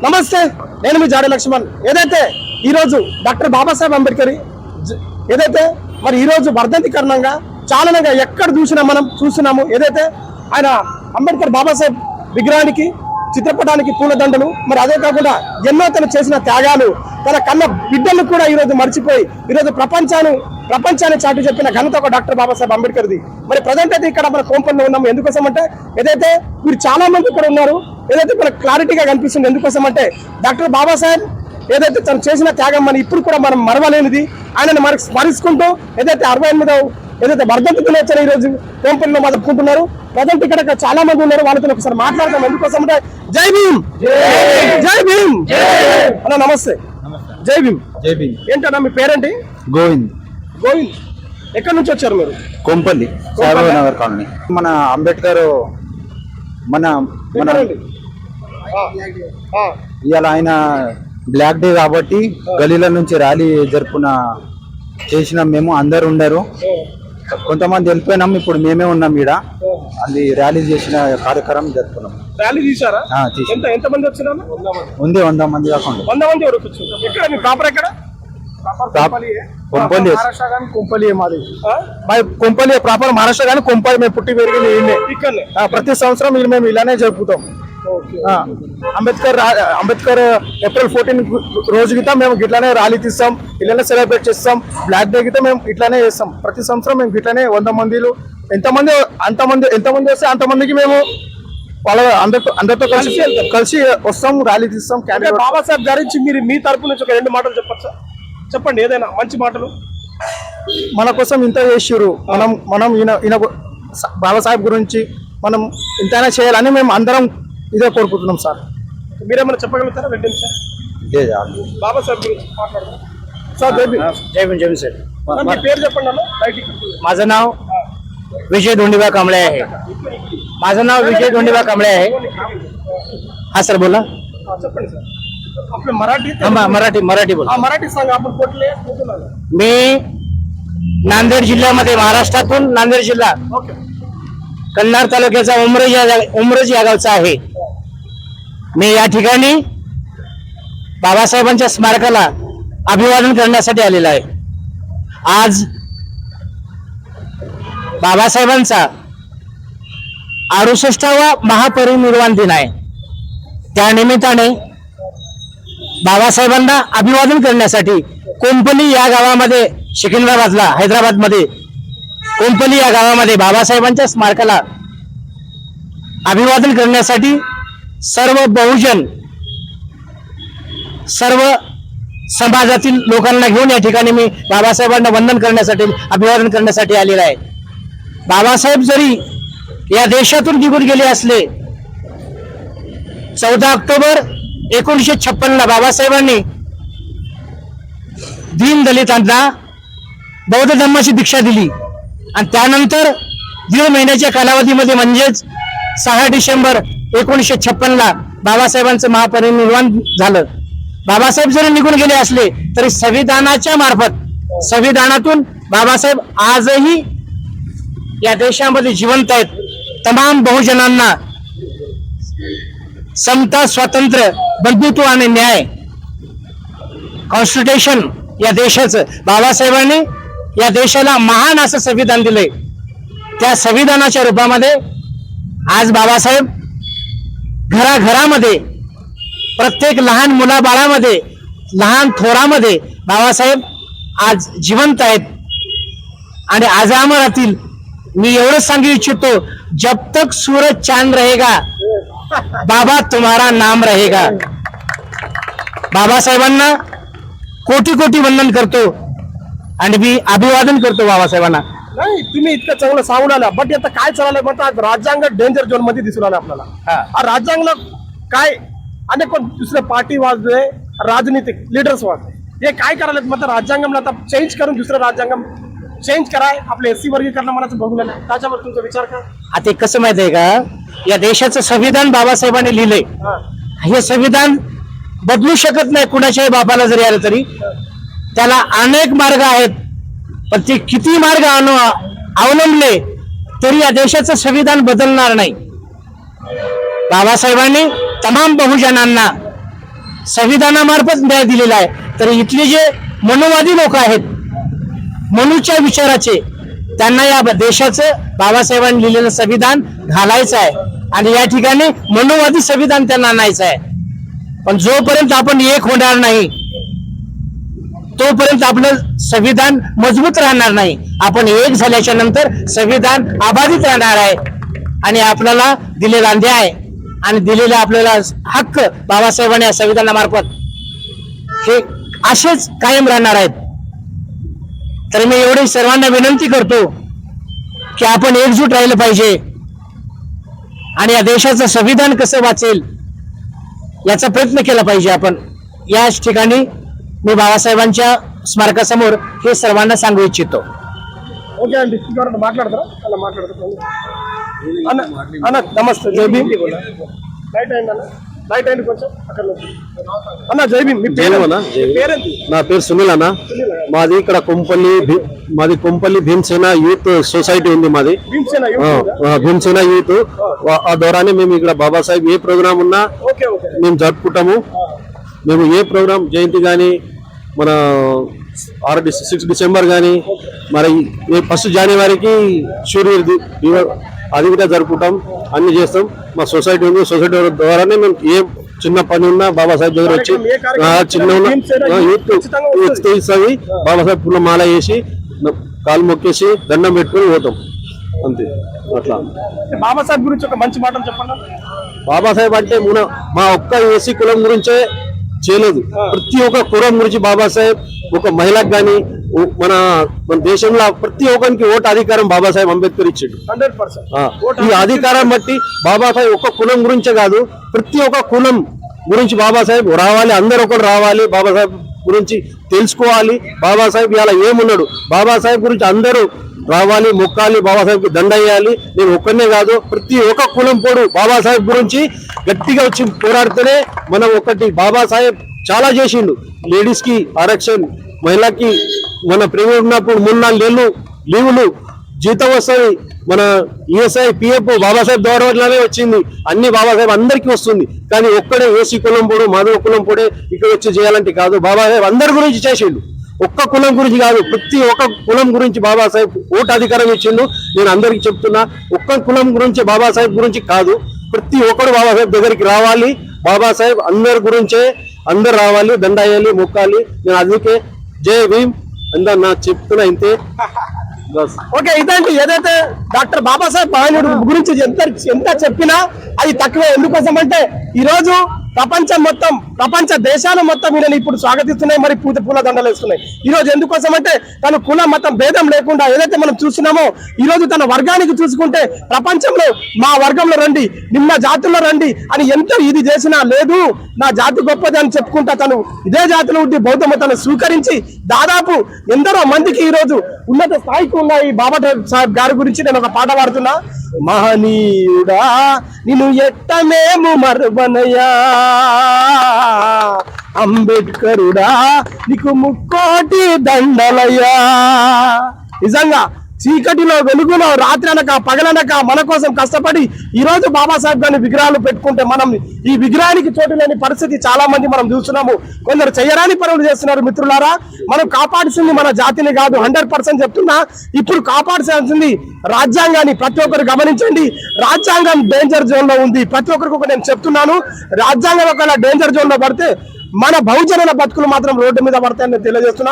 నమస్తే, నేను మీ జాడే లక్ష్మణ్. ఏదైతే ఈరోజు డాక్టర్ బాబాసాహెబ్ అంబేద్కర్ ఏదైతే మరి ఈరోజు వర్ధంతి కారణంగా చాలాగా ఎక్కడ మనం చూస్తున్నాము. ఏదైతే ఆయన అంబేద్కర్ బాబాసాహెబ్ విగ్రహానికి చిత్రపటానికి పూలదండలు, మరి అదే కాకుండా ఎన్నో తను చేసిన త్యాగాలు, తన కన్న బిడ్డలు కూడా ఈరోజు మర్చిపోయి ఈరోజు ప్రపంచాన్ని చాటు చెప్పిన ఘనత ఒక డాక్టర్ బాబాసాహెబ్ అంబేద్కర్ది. మరి ప్రజెంట్ అయితే ఇక్కడ మన కోంపల్లో ఉన్నాము. ఎందుకోసం అంటే ఏదైతే మీరు చాలా మంది ఇక్కడ ఉన్నారు, ఏదైతే మనకు క్లారిటీగా కనిపిస్తుంది. ఎందుకోసం అంటే డాక్టర్ బాబాసాహెబ్ ఏదైతే తను చేసిన త్యాగం మన ఇప్పుడు కూడా మనం మరవలేనిది. ఆయనను మనకు స్మరిస్తుంటూ ఏదైతే 68వ ఏదైతే వర్ధంతి దినోత్సవం ఈ రోజు కోంపల్లో జరుపుకుంటున్నారు. ప్రజెంట్ ఇక్కడ చాలా మంది ఉన్నారు, వాళ్ళతో ఒకసారి మాట్లాడతాం. ఎందుకోసం అంటే జై భీమ్, జై భీమ్ అన్న. నమస్తే. జై భీమ్. జై భీమ్. ఏంటన్నా మీ పేరేంటి? గోవింద్. గోవింద్, ఎక్కడి నుంచి వచ్చారు మీరు? కొంపల్లి, సాయిబాబా నగర్ కాలనీ. మన అంబేద్కర్ ఇవాళ ఆయన బ్లాక్ డే కాబట్టి గలీల నుంచి ర్యాలీ చేసినాం. మేము అందరు ఉండరు, కొంతమంది వెళ్ళిపోయినాం. ఇప్పుడు మేమే ఉన్నాం ఈడ. అది ర్యాలీ చేసిన కార్యక్రమం జరుపుకున్నాం. ర్యాలీ తీసారా? ఎంతమంది వచ్చారా? ఉంది 100 మంది కాకుండా. 100 మంది వరకు వచ్చారు. ఎక్కడ మీ ప్రాపర్? ఎక్కడ? కొంపల్లి. కొంపల్లి ప్రాపర్ మహారాష్ట్ర కానీ కొంపల్లి మేము పుట్టి పెరిగింది ఇక్కడనే. ప్రతి సంవత్సరం మేము ఇలానే జరుపుతాం. అంబేద్కర్ ఏప్రిల్ 14 రోజు గిత మేము ఇట్లానే ర్యాలీ తీస్తాం, ఇలానే సెలబ్రేట్ చేస్తాం. బ్లాక్ డే గిత మేము ఇట్లానే చేస్తాం. ప్రతి సంవత్సరం మేము ఇట్లానే 100 మందిలు ఎంతమంది వస్తే అంతమందికి మేము వాళ్ళ అందరితో కలిసి వస్తాం, ర్యాలీ తీస్తాం. బాబాసాహెబ్ గురించి మీరు మీ తరపు నుంచి ఒక 2 మాటలు చెప్పండి, ఏదైనా మంచి మాటలు. మన కోసం ఇంత చేసిరు, మనం ఈయన బాబాసాహెబ్ గురించి మనం ఇంతైనా చేయాలని మేము అందరం ఇదే కోరుకుంటున్నాం. సార్ మీరేమైనా చెప్పగలుగుతారా? 2 నిమిషాలు బాబాసాహెబ్ గురించి మాట్లాడదాం. సార్ జై భీమ్. जय भीम. जय भीम सर. మీ పేరు చెప్పండి అన్న. माझं नाव विजय धोंडीबा कांबळे आहे. माझं नाव विजय धोंडीबा कांबळे आहे. हा सर बोला. చెప్పండి సార్. आपलं मराठी मराठी बोला. मराठी सांगा. आपण कुठले? मी नांदेड जिल्ह्यामध्ये, महाराष्ट्रातून नांदेड जिल्हा, कन्नड तालुक्याचा उमरज या गावचा आहे. मी या ठिकाणी बाबासाहेबांच्या स्मारकाला अभिवादन करण्यासाठी आलेला आहे. आज बाबासाहेबांचा 68वा महापरिनिर्वाण दिन आहे. त्या निमित्ताने बाबासाहेबांना अभिवादन करण्यासाठी कोंपली या गावामध्ये, सिकंदराबादला, हैदराबाद मध्ये कोंपली या गावामध्ये बाबासाहेबांच्या स्मारकाला अभिवादन करण्यासाठी सर्व बहुजन, सर्व समाजातील लोकांना घेऊन या ठिकाणी मी बाबासाहेबांना वंदन करण्यासाठी, अभिवादन करण्यासाठी आलेला आहे. बाबासाहेब जरी या देशातून निघून गेले असले, 14 ऑक्टोबर 1956ला बाबासाहेबांनी दीन दलितांना बौद्ध धर्माची दीक्षा दिली आणि त्यानंतर 1.5 महिन्याच्या कालावधीमध्ये म्हणजेच 6 डिसेंबर 1956ला बाबासाहेबांचं महापरिनिर्वाण झालं. बाबासाहेब जरी निघून गेले असले तरी संविधानाच्या मार्फत, संविधानातून बाबासाहेब आजही या देशामध्ये जिवंत आहेत. तमाम बहुजनांना समता, स्वातंत्र्य, बंधुत्व आणि न्याय, कॉन्स्टिट्यूशन या देशाचं, बाबासाहेबांनी या देशाला महान असं संविधान दिलंय. त्या संविधानाच्या रूपामध्ये आज बाबासाहेब घराघरामध्ये, प्रत्येक लहान मुलाबाळामध्ये, लहान थोरामध्ये बाबासाहेब आज जिवंत आहेत आणि अजरामर राहतील. मी एवढंच सांगू इच्छितो, जब तक सूरज चांद रहेगा बाबा तुम्हारा नाम रहेगा. बाबासाहेबांना कोटी कोटी वंदन करतो आणि मी अभिवादन करतो बाबासाहेबांना. नाही, तुम्ही इतकं चांगलं सांगून आला, बट आता काय चाललंय म्हणतात, राजयांग डेंजर झोन मध्ये दिसून आलं आपल्याला. राजयांगला काय अनेक पण दुसरे पार्टी वाजले, राजनीतिक लीडर्स वाजले, हे काय करायला म्हणतात राज्यांगमला आता चेंज करून दुसरं राज्यांगम चेंज कराय, आपले एससी वर्गीकरण मनाचं बघून आलं. त्याच्यावर तुमचा विचार करा. आता कसं माहित आहे का, या देशाचं संविधान बाबासाहेबांनी लिहिलंय. हे संविधान बदलू शकत नाही कुणाच्याही बापाला जरी आलं तरी. त्याला अनेक मार्ग आहेत, पण ते किती मार्ग अवलंबले तरी या देशाचं संविधान बदलणार नाही. बाबासाहेबांनी तमाम बहुजनांना संविधानामार्फत न्याय दिलेला आहे. तर इथले जे मनोवादी लोक आहेत, मनूच्या विचाराचे, त्यांना या देशाचं बाबासाहेबांनी लिहिलेलं संविधान घालायचं आहे आणि या ठिकाणी मनोवादी संविधान त्यांना आणायचं आहे. पण जोपर्यंत आपण एक होणार नाही तोपर्यंत आपलं संविधान मजबूत राहणार नाही. आपण एक झाल्याच्या नंतर संविधान अबाधित राहणार आहे आणि आपल्याला दिलेला न्याय आणि दिलेला आपल्याला हक्क बाबासाहेबांनी या संविधानामार्फत हे असेच कायम राहणार आहेत. तर मी एवढी सर्वांना विनंती करतो की आपण एकजूट राहिलं पाहिजे आणि या देशाचं संविधान कसं वाचेल याचा प्रयत्न केला पाहिजे. आपण याच ठिकाणी मी बाबासाहेबांच्या स्मारकासमोर हे सर्वांना सांगू इच्छितो. ఓకే అండి, ఎవరన్నా మాట్లాడతారా? అలా మాట్లాడతారు అన్న. అన్న నమస్తే, జై భీమ్. లైట్ అయింది అన్న, లైట్ అయింది కొంచెం అక్కడ నుంచి. అన్న జై భీమ్. మీ పేరేంటి? నా పేరు సునీల్ అన్న. మాది ఇక్కడ మాది కొంపల్లి భీమసేన యూత్ సొసైటీ ఉంది మాది. భీమసేన భీమసేన యూత్. ఆ ద్వారానే మేము ఇక్కడ బాబాసాహెబ్ ఏ ప్రోగ్రామ్ ఉన్నా మేము జరుపుకుంటాము. మేము ఏ ప్రోగ్రామ్ జయంతి కానీ, మన 6 డిసెంబర్ కానీ, మరి 1 జనవరికి సూర్యుడి అది కూడా జరుపుకుంటాం, అన్ని చేస్తాం. మా సొసైటీ ఉంది, సొసైటీ ద్వారానే మేము ఏ చిన్న పని ఉన్నా బాబాసాహెబ్ దగ్గర వచ్చి చిన్న యూత్ ఇస్తుంది. బాబాసాహెబ్ పూల మాల వేసి కాలు మొక్కేసి దండం పెట్టుకుని పోతాం, అంతే. అట్లా బాబాసాహెబ్ గురించి ఒక మంచి మాట చెప్పండి. బాబాసాహెబ్ అంటే మా ఒక్క ఏసీ కులం గురించే చేయలేదు, ప్రతి ఒక్క కులం గురించి బాబాసాహెబ్, ఒక మహిళకు కానీ మన దేశంలో ప్రతి ఒక్కరికి ఓటు అధికారం బాబాసాహెబ్ అంబేద్కర్ ఇచ్చాడు. 100%. ఈ అధికారం బట్టి బాబాసాహెబ్ ఒక్క కులం గురించే కాదు, ప్రతి ఒక్క కులం గురించి బాబాసాహెబ్ రావాలి, అందరు ఒకరు రావాలి, బాబాసాహెబ్ గురించి తెలుసుకోవాలి. బాబాసాహెబ్ ఇలా ఏమున్నాడు, బాబాసాహెబ్ గురించి అందరూ రావాలి, మొక్కాలి, బాబాసాహెబ్కి దండయ్యాలి. నేను ఒక్కనే కాదు, ప్రతి ఒక్క కులం పోడు బాబాసాహెబ్ గురించి గట్టిగా వచ్చి పోరాడితేనే మనం ఒకటి. బాబాసాహెబ్ చాలా చేసిండు, లేడీస్ కి ఆరక్షణ, మహిళకి మన ప్రేమ ఉన్నప్పుడు 3-4 నెలలు లీవులు జీతం వస్తుంది. మన ఈఎస్ఐ పిఎఫ్ బాబాసాహెబ్ ద్వారానే వచ్చింది, అన్ని బాబాసాహెబ్ అందరికీ వస్తుంది. కానీ ఒక్కడే ఏసీ కులం పోడు, మాధవ కులం పోడే ఇక్కడ వచ్చి చేయాలంటే కాదు. బాబాసాహెబ్ అందరి గురించి చేసిండు, ఒక్క కులం గురించి కాదు, ప్రతి ఒక్క కులం గురించి బాబాసాహెబ్ ఓటు అధికారం ఇచ్చిండు. నేను అందరికి చెప్తున్నా, ఒక్క కులం గురించి బాబాసాహెబ్ గురించి కాదు, ప్రతి ఒక్కరు బాబాసాహెబ్ దగ్గరికి రావాలి. బాబాసాహెబ్ అందరి గురించే, అందరు రావాలి, దండాయాలి, మొక్కాలి. నేను అందుకే జై భీమ్ అందా నా చెప్తున్నా, ఇంతే. ఓకే, ఇదండి ఏదైతే డాక్టర్ బాబాసాహెబ్ మహనీయుడు గురించి ఎంత చెప్పినా అది తక్కువే. ఎందుకోసం అంటే ఈ రోజు ప్రపంచం మొత్తం, ప్రపంచ దేశాలు మొత్తం ఈయనని ఇప్పుడు స్వాగతిస్తున్నాయి, మరి పూల దండలు వేస్తున్నాయి. ఈ రోజు ఎందుకోసం అంటే తన కుల మతం భేదం లేకుండా ఏదైతే మనం చూస్తున్నామో, ఈ రోజు తన వర్గానికి చూసుకుంటే ప్రపంచంలో మా వర్గంలో రండి, నిన్న జాతుల్లో రండి అని ఎంత ఇది చేసినా లేదు, నా జాతి గొప్పది అని చెప్పుకుంటా తను ఇదే జాతిలో ఉండి బౌద్ధ మతాన్ని స్వీకరించి దాదాపు ఎందరో మందికి ఈ రోజు ఉన్నత స్థాయికి ఉన్న ఈ బాబా సాహెబ్ గారి గురించి నేను ఒక పాట పాడుతున్నా. మహనీయుడా నిన్ను ఎట్టమేము మరువనయా, అంబేద్కరుడా నీకు ముక్కోటి దండలయ్యా. నిజంగా చీకటిలో వెలుగులో రాత్రి అనక పగలనక మన కోసం కష్టపడి ఈ రోజు బాబాసాహెబ్ గారిని విగ్రహాలు పెట్టుకుంటే మనం ఈ విగ్రహానికి చోటు లేని పరిస్థితి చాలా మంది మనం చూస్తున్నాము. కొందరు చేయరాని పనులు చేస్తున్నారు. మిత్రులారా, మనం కాపాడాల్సింది మన జాతిని కాదు, 100% చెప్తున్నా. ఇప్పుడు కాపాడాల్సింది రాజ్యాంగాన్ని. ప్రతి ఒక్కరు గమనించండి, రాజ్యాంగం డేంజర్ జోన్ లో ఉంది. ప్రతి ఒక్కరికి నేను చెప్తున్నాను, రాజ్యాంగం ఒకవేళ డేంజర్ జోన్ లో పడితే మన బహుజనుల బతుకులు మాత్రం రోడ్డు మీద పడతాయని తెలియజేస్తున్నా.